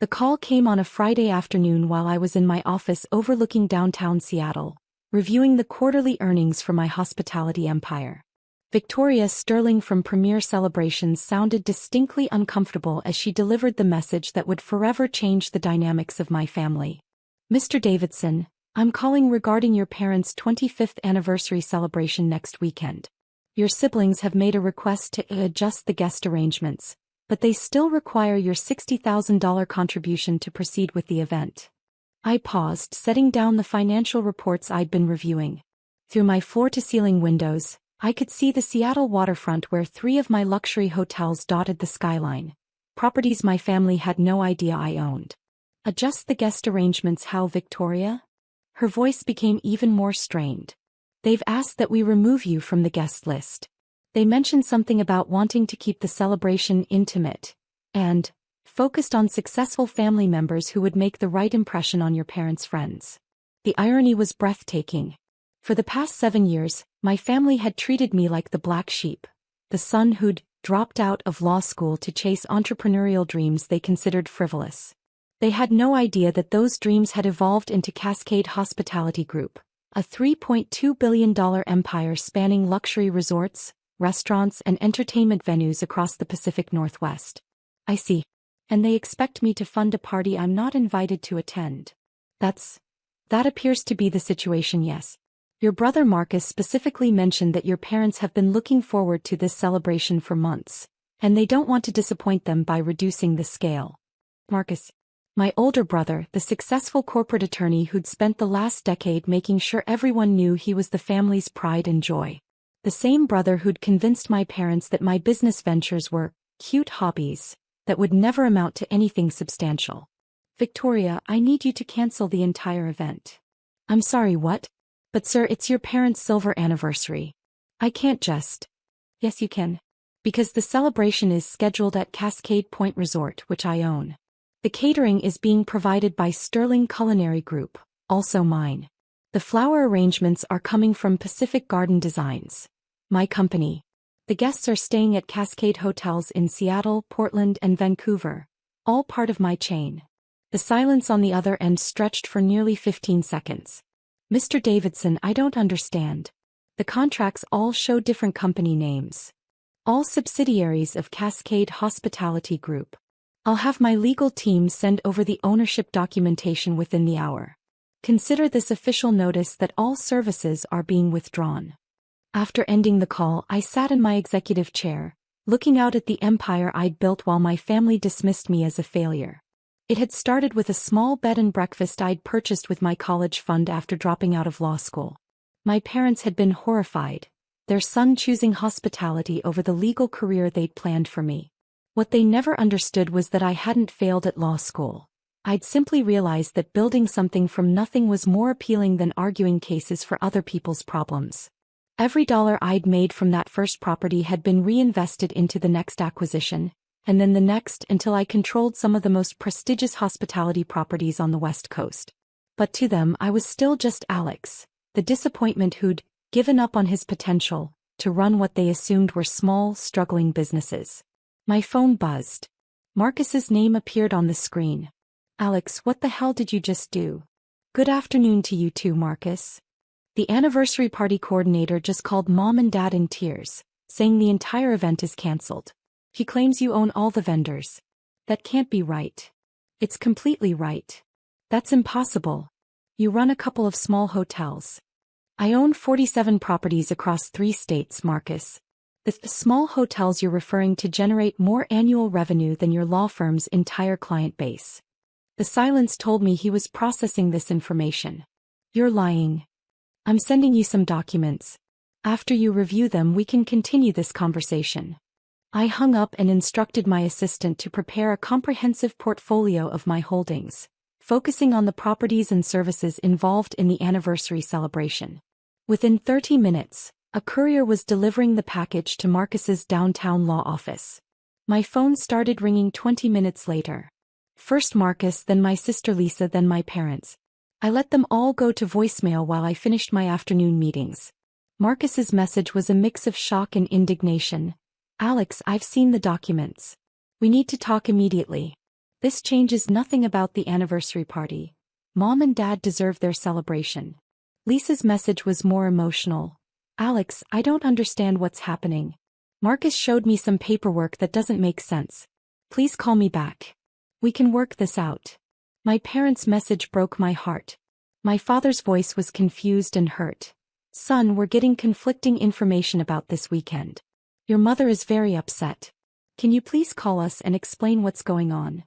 The call came on a Friday afternoon while I was in my office overlooking downtown Seattle, reviewing the quarterly earnings for my hospitality empire. Victoria Sterling from Premier Celebrations sounded distinctly uncomfortable as she delivered the message that would forever change the dynamics of my family. Mr. Davidson, I'm calling regarding your parents' 25th anniversary celebration next weekend. Your siblings have made a request to adjust the guest arrangements, but they still require your $60,000 contribution to proceed with the event. I paused, setting down the financial reports I'd been reviewing. Through my floor-to-ceiling windows, I could see the Seattle waterfront where 3 of my luxury hotels dotted the skyline, properties my family had no idea I owned. Adjust the guest arrangements how, Victoria? Her voice became even more strained. They've asked that we remove you from the guest list. They mentioned something about wanting to keep the celebration intimate and focused on successful family members who would make the right impression on your parents' friends. The irony was breathtaking. For the past 7 years, my family had treated me like the black sheep, the son who'd dropped out of law school to chase entrepreneurial dreams they considered frivolous. They had no idea that those dreams had evolved into Cascade Hospitality Group, a $3.2 billion empire spanning luxury resorts, restaurants, and entertainment venues across the Pacific Northwest. I see. And they expect me to fund a party I'm not invited to attend. That appears to be the situation, yes. Your brother Marcus specifically mentioned that your parents have been looking forward to this celebration for months, and they don't want to disappoint them by reducing the scale. Marcus, my older brother, the successful corporate attorney who'd spent the last decade making sure everyone knew he was the family's pride and joy. The same brother who'd convinced my parents that my business ventures were cute hobbies that would never amount to anything substantial. Victoria, I need you to cancel the entire event. I'm sorry, what? But sir, it's your parents' silver anniversary. I can't just. Yes, you can. Because the celebration is scheduled at Cascade Point Resort, which I own. The catering is being provided by Sterling Culinary Group, also mine. The flower arrangements are coming from Pacific Garden Designs, my company. The guests are staying at Cascade Hotels in Seattle, Portland, and Vancouver, all part of my chain. The silence on the other end stretched for nearly 15 seconds. Mr. Davidson, I don't understand. The contracts all show different company names. All subsidiaries of Cascade Hospitality Group. I'll have my legal team send over the ownership documentation within the hour. Consider this official notice that all services are being withdrawn. After ending the call, I sat in my executive chair, looking out at the empire I'd built while my family dismissed me as a failure. It had started with a small bed and breakfast I'd purchased with my college fund after dropping out of law school. My parents had been horrified, their son choosing hospitality over the legal career they'd planned for me. What they never understood was that I hadn't failed at law school. I'd simply realized that building something from nothing was more appealing than arguing cases for other people's problems. Every dollar I'd made from that first property had been reinvested into the next acquisition, and then the next, until I controlled some of the most prestigious hospitality properties on the West Coast. But to them I was still just Alex, the disappointment who'd given up on his potential to run what they assumed were small, struggling businesses. My phone buzzed. Marcus's name appeared on the screen. Alex, what the hell did you just do? Good afternoon to you too, Marcus. The anniversary party coordinator just called Mom and Dad in tears, saying the entire event is cancelled. He claims you own all the vendors. That can't be right. It's completely right. That's impossible. You run a couple of small hotels. I own 47 properties across 3 states, Marcus. The small hotels you're referring to generate more annual revenue than your law firm's entire client base. The silence told me he was processing this information. You're lying. I'm sending you some documents. After you review them, we can continue this conversation. I hung up and instructed my assistant to prepare a comprehensive portfolio of my holdings, focusing on the properties and services involved in the anniversary celebration. Within 30 minutes, a courier was delivering the package to Marcus's downtown law office. My phone started ringing 20 minutes later. First Marcus, then my sister Lisa, then my parents. I let them all go to voicemail while I finished my afternoon meetings. Marcus's message was a mix of shock and indignation. Alex, I've seen the documents. We need to talk immediately. This changes nothing about the anniversary party. Mom and Dad deserve their celebration. Lisa's message was more emotional. Alex, I don't understand what's happening. Marcus showed me some paperwork that doesn't make sense. Please call me back. We can work this out. My parents' message broke my heart. My father's voice was confused and hurt. Son, we're getting conflicting information about this weekend. Your mother is very upset. Can you please call us and explain what's going on?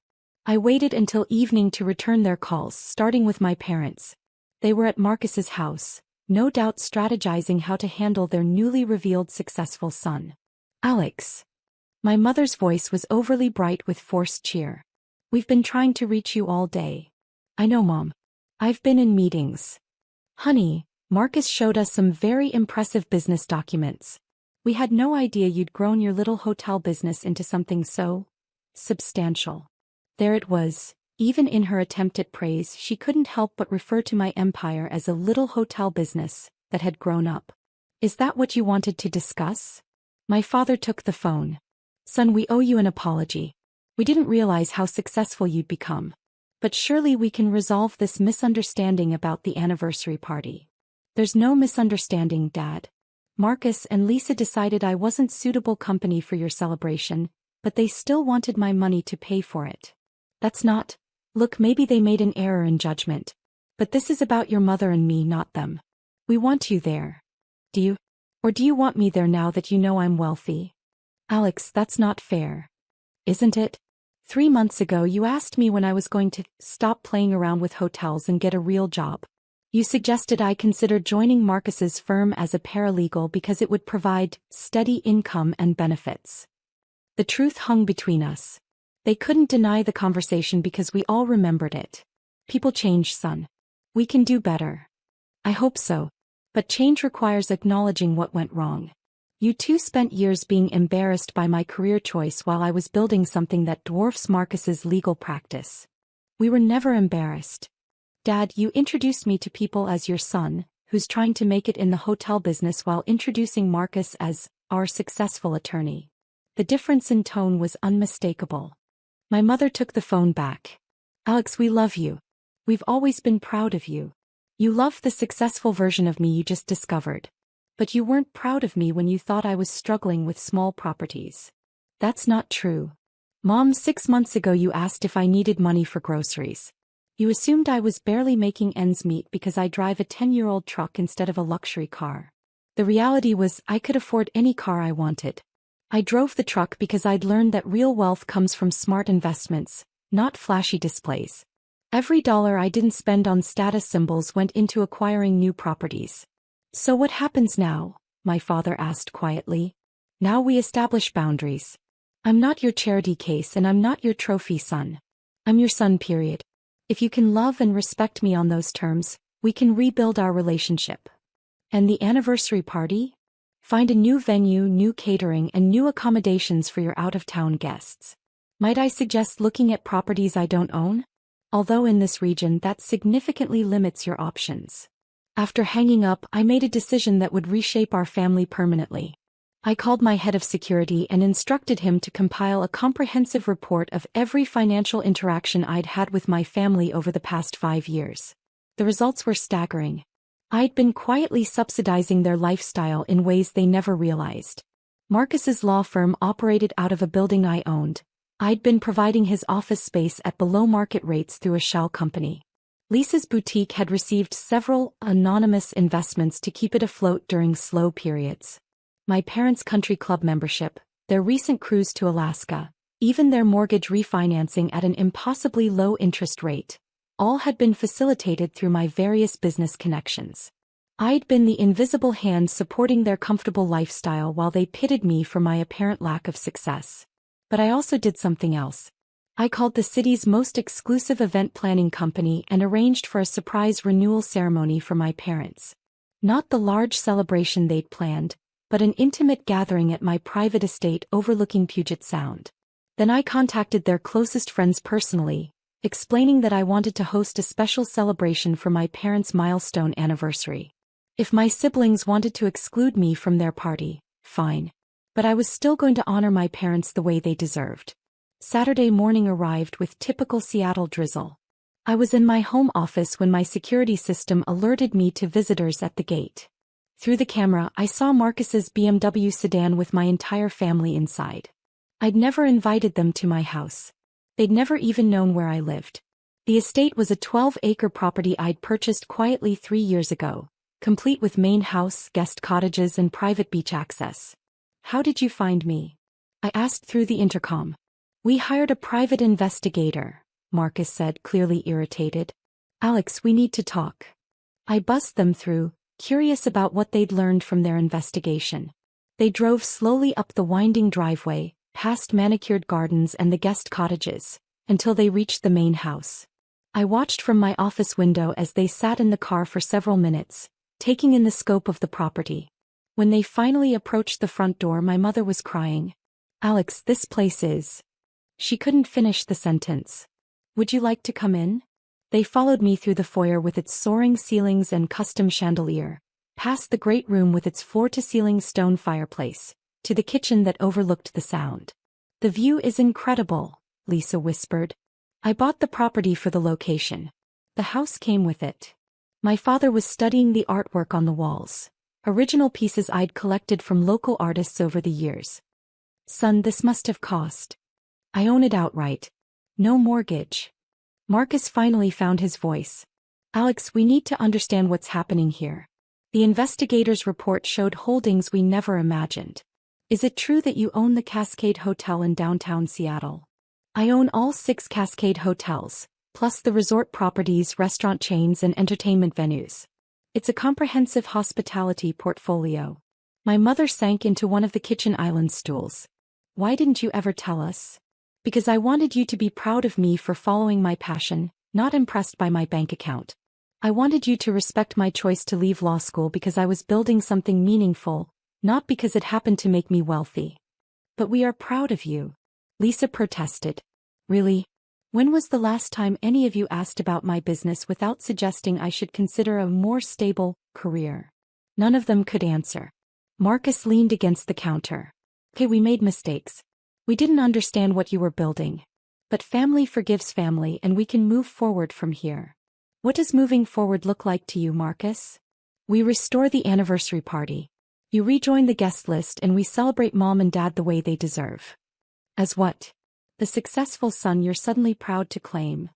I waited until evening to return their calls, starting with my parents. They were at Marcus's house, no doubt strategizing how to handle their newly revealed successful son. Alex. My mother's voice was overly bright with forced cheer. We've been trying to reach you all day. I know, Mom. I've been in meetings. Honey, Marcus showed us some very impressive business documents. We had no idea you'd grown your little hotel business into something so substantial. There it was. Even in her attempt at praise, she couldn't help but refer to my empire as a little hotel business that had grown up. Is that what you wanted to discuss? My father took the phone. Son, we owe you an apology. We didn't realize how successful you'd become. But surely we can resolve this misunderstanding about the anniversary party. There's no misunderstanding, Dad. Marcus and Lisa decided I wasn't suitable company for your celebration, but they still wanted my money to pay for it. That's not. Look, maybe they made an error in judgment. But this is about your mother and me, not them. We want you there. Do you? Or do you want me there now that you know I'm wealthy? Alex, that's not fair. Isn't it? 3 months ago you asked me when I was going to stop playing around with hotels and get a real job. You suggested I consider joining Marcus's firm as a paralegal because it would provide steady income and benefits. The truth hung between us. They couldn't deny the conversation because we all remembered it. People change, son. We can do better. I hope so. But change requires acknowledging what went wrong. You two spent years being embarrassed by my career choice while I was building something that dwarfs Marcus's legal practice. We were never embarrassed. Dad, you introduced me to people as your son, who's trying to make it in the hotel business while introducing Marcus as our successful attorney. The difference in tone was unmistakable. My mother took the phone back. Alex, we love you. We've always been proud of you. You loved the successful version of me you just discovered. But you weren't proud of me when you thought I was struggling with small properties. That's not true. Mom, 6 months ago you asked if I needed money for groceries. You assumed I was barely making ends meet because I drive a 10-year-old truck instead of a luxury car. The reality was I could afford any car I wanted. I drove the truck because I'd learned that real wealth comes from smart investments, not flashy displays. Every dollar I didn't spend on status symbols went into acquiring new properties. So what happens now? My father asked quietly. Now we establish boundaries. I'm not your charity case and I'm not your trophy son. I'm your son, period. If you can love and respect me on those terms, we can rebuild our relationship. And the anniversary party? Find a new venue, new catering, and new accommodations for your out-of-town guests. Might I suggest looking at properties I don't own? Although in this region that significantly limits your options. After hanging up, I made a decision that would reshape our family permanently. I called my head of security and instructed him to compile a comprehensive report of every financial interaction I'd had with my family over the past 5 years. The results were staggering. I'd been quietly subsidizing their lifestyle in ways they never realized. Marcus's law firm operated out of a building I owned. I'd been providing his office space at below-market rates through a shell company. Lisa's boutique had received several anonymous investments to keep it afloat during slow periods. My parents' country club membership, their recent cruise to Alaska, even their mortgage refinancing at an impossibly low interest rate, all had been facilitated through my various business connections. I'd been the invisible hand supporting their comfortable lifestyle while they pitied me for my apparent lack of success. But I also did something else. I called the city's most exclusive event planning company and arranged for a surprise renewal ceremony for my parents. Not the large celebration they'd planned, but an intimate gathering at my private estate overlooking Puget Sound. Then I contacted their closest friends personally, explaining that I wanted to host a special celebration for my parents' milestone anniversary. If my siblings wanted to exclude me from their party, fine. But I was still going to honor my parents the way they deserved. Saturday morning arrived with typical Seattle drizzle. I was in my home office when my security system alerted me to visitors at the gate. Through the camera, I saw Marcus's BMW sedan with my entire family inside. I'd never invited them to my house. They'd never even known where I lived. The estate was a 12-acre property I'd purchased quietly 3 years ago, complete with main house, guest cottages, and private beach access. "How did you find me?" I asked through the intercom. "We hired a private investigator," Marcus said, clearly irritated. "Alex, we need to talk." I buzzed them through, curious about what they'd learned from their investigation. They drove slowly up the winding driveway, past manicured gardens and the guest cottages, until they reached the main house. I watched from my office window as they sat in the car for several minutes, taking in the scope of the property. When they finally approached the front door, my mother was crying. "Alex, this place is..." She couldn't finish the sentence. "Would you like to come in?" They followed me through the foyer with its soaring ceilings and custom chandelier, past the great room with its floor-to-ceiling stone fireplace, to the kitchen that overlooked the sound. "The view is incredible," Lisa whispered. "I bought the property for the location. The house came with it." My father was studying the artwork on the walls, original pieces I'd collected from local artists over the years. "Son, this must have cost..." "I own it outright. No mortgage." Marcus finally found his voice. "Alex, we need to understand what's happening here. The investigator's report showed holdings we never imagined. Is it true that you own the Cascade Hotel in downtown Seattle?" "I own all 6 Cascade hotels, plus the resort properties, restaurant chains, and entertainment venues. It's a comprehensive hospitality portfolio." My mother sank into one of the kitchen island stools. "Why didn't you ever tell us?" "Because I wanted you to be proud of me for following my passion, not impressed by my bank account. I wanted you to respect my choice to leave law school because I was building something meaningful, not because it happened to make me wealthy." "But we are proud of you," Lisa protested. "Really? When was the last time any of you asked about my business without suggesting I should consider a more stable career?" None of them could answer. Marcus leaned against the counter. "Okay, we made mistakes. We didn't understand what you were building. But family forgives family, and we can move forward from here." "What does moving forward look like to you, Marcus?" "We restore the anniversary party. You rejoin the guest list, and we celebrate Mom and Dad the way they deserve." "As what?" "The successful son you're suddenly proud to claim."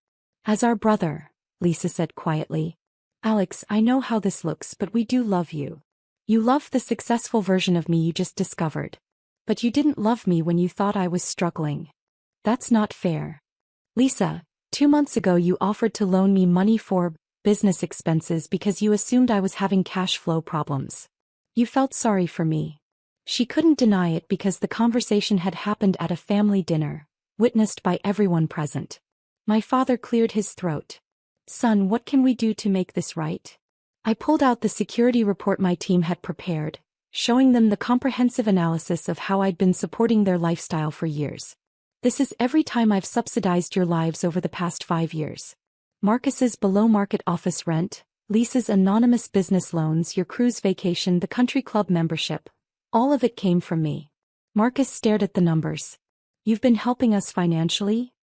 "As our brother," Lisa said quietly. "Alex, I know how this looks, but we do love you. You love the successful version of me you just discovered. But you didn't love me when you thought I was struggling. That's not fair." "Lisa, 2 months ago you offered to loan me money for business expenses because you assumed I was having cash flow problems. You felt sorry for me." She couldn't deny it because the conversation had happened at a family dinner, witnessed by everyone present. My father cleared his throat. "Son, what can we do to make this right?" I pulled out the security report my team had prepared, showing them the comprehensive analysis of how I'd been supporting their lifestyle for years. "This is every time I've subsidized your lives over the past 5 years. Marcus's below-market office rent, Lisa's anonymous business loans, your cruise vacation, the country club membership. All of it came from me." Marcus stared at the numbers. "You've been helping us financially?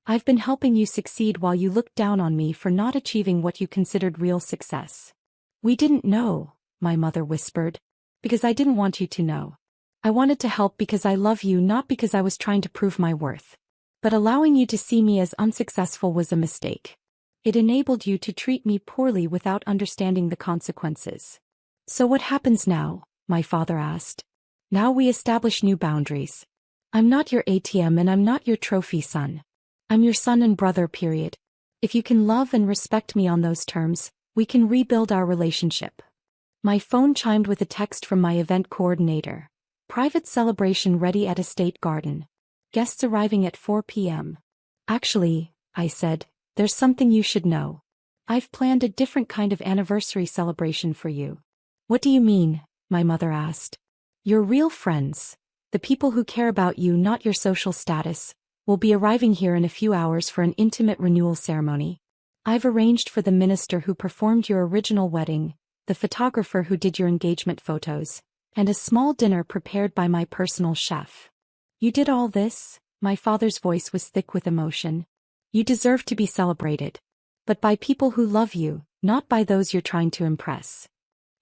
I've been helping you succeed while you looked down on me for not achieving what you considered real success." "We didn't know," my mother whispered. "Because I didn't want you to know. I wanted to help because I love you, not because I was trying to prove my worth. But allowing you to see me as unsuccessful was a mistake. It enabled you to treat me poorly without understanding the consequences." "So what happens now?" my father asked. "Now we establish new boundaries. I'm not your ATM and I'm not your trophy son. I'm your son and brother, period. If you can love and respect me on those terms, we can rebuild our relationship." My phone chimed with a text from my event coordinator. "Private celebration ready at Estate Garden. Guests arriving at 4 p.m. "Actually," I said, "there's something you should know. I've planned a different kind of anniversary celebration for you." "What do you mean?" my mother asked. "Your real friends, the people who care about you, not your social status, will be arriving here in a few hours for an intimate renewal ceremony. I've arranged for the minister who performed your original wedding, the photographer who did your engagement photos, and a small dinner prepared by my personal chef." "You did all this?" My father's voice was thick with emotion. You deserve to be celebrated. But by people who love you, not by those you're trying to impress.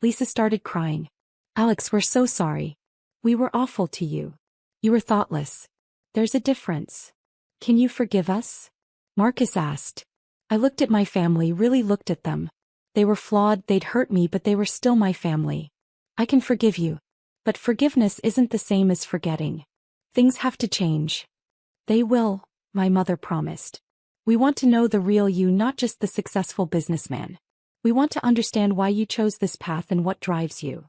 Lisa started crying. Alex, we're so sorry. We were awful to you. You were thoughtless. There's a difference. Can you forgive us? Marcus asked. I looked at my family, really looked at them. They were flawed, they'd hurt me, but they were still my family. I can forgive you. But forgiveness isn't the same as forgetting. Things have to change. They will, my mother promised. We want to know the real you, not just the successful businessman. We want to understand why you chose this path and what drives you.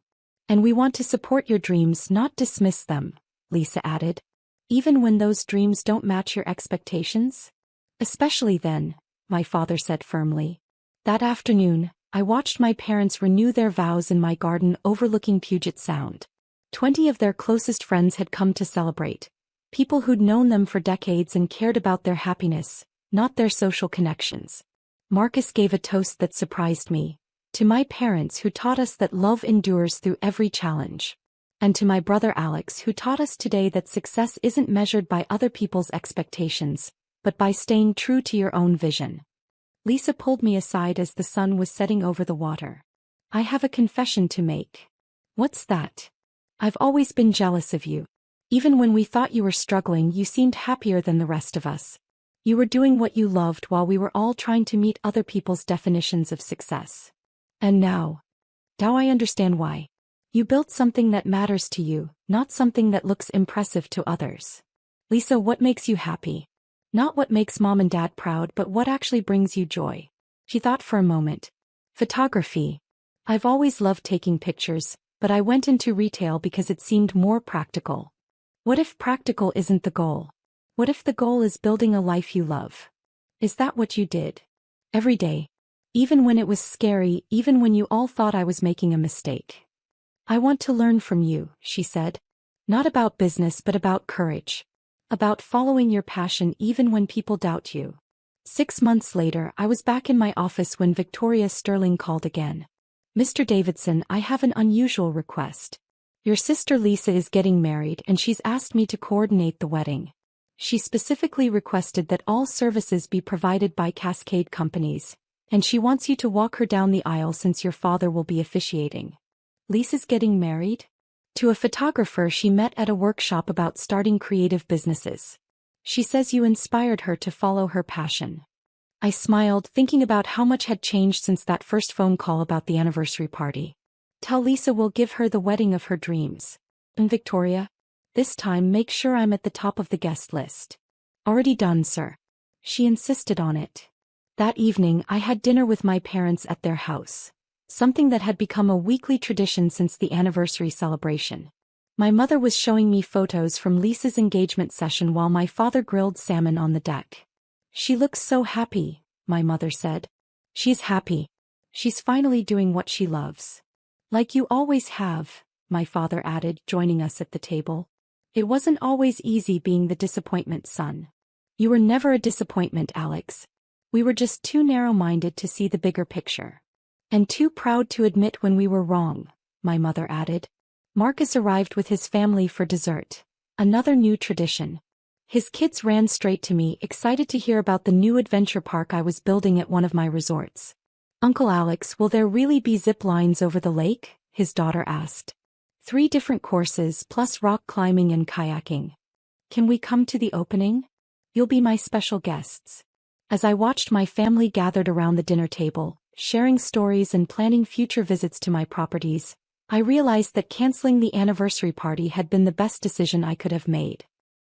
And we want to support your dreams, not dismiss them, Lisa added. Even when those dreams don't match your expectations? Especially then, my father said firmly. That afternoon, I watched my parents renew their vows in my garden overlooking Puget Sound. 20 of their closest friends had come to celebrate. People who'd known them for decades and cared about their happiness, not their social connections. Marcus gave a toast that surprised me. To my parents who taught us that love endures through every challenge. And to my brother Alex who taught us today that success isn't measured by other people's expectations, but by staying true to your own vision. Lisa pulled me aside as the sun was setting over the water. I have a confession to make. What's that? I've always been jealous of you. Even when we thought you were struggling, you seemed happier than the rest of us. You were doing what you loved while we were all trying to meet other people's definitions of success. And now I understand why. You built something that matters to you, not something that looks impressive to others. Lisa, what makes you happy? Not what makes mom and dad proud, but what actually brings you joy. She thought for a moment. Photography. I've always loved taking pictures, but I went into retail because it seemed more practical. What if practical isn't the goal? What if the goal is building a life you love? Is that what you did? Every day. Even when it was scary, even when you all thought I was making a mistake. I want to learn from you, she said. Not about business but about courage. About following your passion even when people doubt you. 6 months later, I was back in my office when Victoria Sterling called again. Mr. Davidson, I have an unusual request. Your sister Lisa is getting married and she's asked me to coordinate the wedding. She specifically requested that all services be provided by Cascade Companies, and she wants you to walk her down the aisle since your father will be officiating. Lisa's getting married? To a photographer she met at a workshop about starting creative businesses. She says you inspired her to follow her passion. I smiled, thinking about how much had changed since that first phone call about the anniversary party. Tell Lisa we'll give her the wedding of her dreams. And Victoria? This time make sure I'm at the top of the guest list. Already done, sir. She insisted on it. That evening I had dinner with my parents at their house. Something that had become a weekly tradition since the anniversary celebration. My mother was showing me photos from Lisa's engagement session while my father grilled salmon on the deck. She looks so happy, my mother said. She's happy. She's finally doing what she loves. Like you always have, my father added, joining us at the table. It wasn't always easy being the disappointment son. You were never a disappointment, Alex. We were just too narrow-minded to see the bigger picture. And too proud to admit when we were wrong, my mother added. Marcus arrived with his family for dessert. Another new tradition. His kids ran straight to me, excited to hear about the new adventure park I was building at one of my resorts. Uncle Alex, will there really be zip lines over the lake? His daughter asked. 3 different courses plus rock climbing and kayaking. Can we come to the opening? You'll be my special guests. As I watched my family gathered around the dinner table, sharing stories and planning future visits to my properties, I realized that canceling the anniversary party had been the best decision I could have made.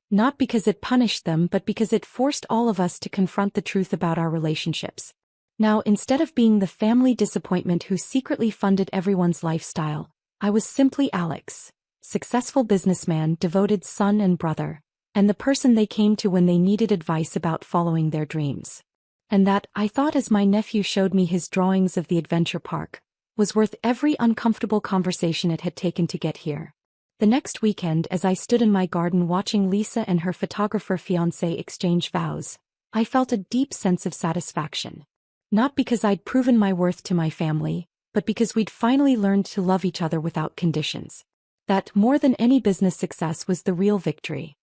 Not because it punished them, but because it forced all of us to confront the truth about our relationships. Now, instead of being the family disappointment who secretly funded everyone's lifestyle, I was simply Alex, successful businessman, devoted son and brother, and the person they came to when they needed advice about following their dreams. And that, I thought as my nephew showed me his drawings of the adventure park, was worth every uncomfortable conversation it had taken to get here. The next weekend, as I stood in my garden watching Lisa and her photographer fiancé exchange vows, I felt a deep sense of satisfaction. Not because I'd proven my worth to my family, but because we'd finally learned to love each other without conditions. That, more than any business success, was the real victory.